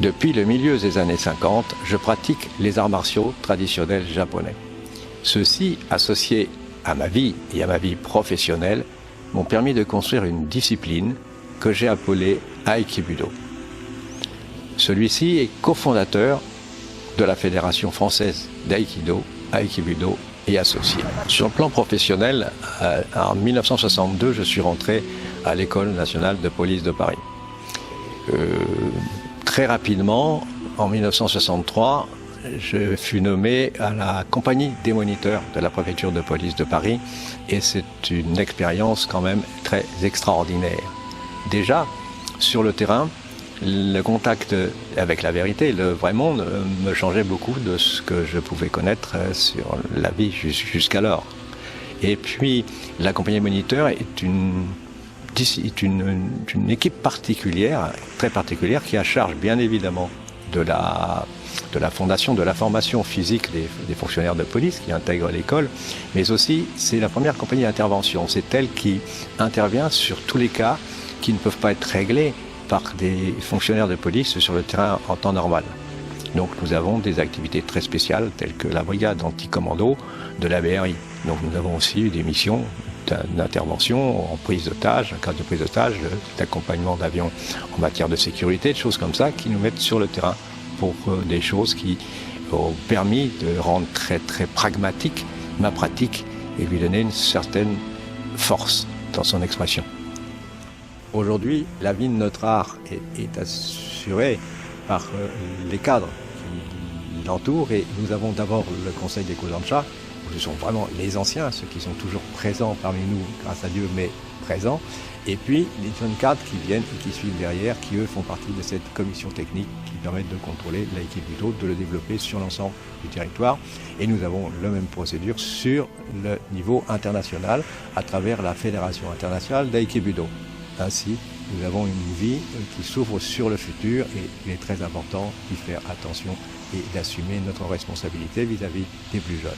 Depuis le milieu des années 50, je pratique les arts martiaux traditionnels japonais. Ceux-ci, associés à ma vie et à ma vie professionnelle, m'ont permis de construire une discipline que j'ai appelée Aikibudo. Celui-ci est cofondateur de la Fédération française d'Aikido, Aikibudo et associés. Sur le plan professionnel, en 1962, je suis rentré à l'École nationale de police de Paris. Très rapidement, en 1963, je fus nommé à la compagnie des moniteurs de la préfecture de police de Paris et c'est une expérience quand même très extraordinaire. Déjà, sur le terrain, le contact avec la vérité, le vrai monde, me changeait beaucoup de ce que je pouvais connaître sur la vie jusqu'alors. Et puis, la compagnie des moniteurs est une équipe particulière, très particulière, qui a charge bien évidemment de la fondation, de la formation physique des fonctionnaires de police qui intègrent l'école, mais aussi c'est la première compagnie d'intervention. C'est elle qui intervient sur tous les cas qui ne peuvent pas être réglés par des fonctionnaires de police sur le terrain en temps normal. Donc nous avons des activités très spéciales telles que la brigade anti-commando de la BRI. Donc nous avons aussi eu des missions d'intervention en prise d'otage, en cas de prise d'otage, d'accompagnement d'avions en matière de sécurité, des choses comme ça qui nous mettent sur le terrain pour des choses qui ont permis de rendre très très pragmatique ma pratique et lui donner une certaine force dans son expression. Aujourd'hui, la vie de notre art est assurée par les cadres qui l'entourent et nous avons d'abord le Conseil des Kodansha, où ce sont vraiment les anciens, ceux qui sont toujours présents parmi nous, grâce à Dieu, mais présents, et puis les jeunes cadres qui viennent et qui suivent derrière, qui eux font partie de cette commission technique qui permet de contrôler l'Aikibudo, de le développer sur l'ensemble du territoire. Et nous avons la même procédure sur le niveau international à travers la Fédération internationale d'Aikibudo. Ainsi, nous avons une vie qui s'ouvre sur le futur et il est très important d'y faire attention et d'assumer notre responsabilité vis-à-vis des plus jeunes.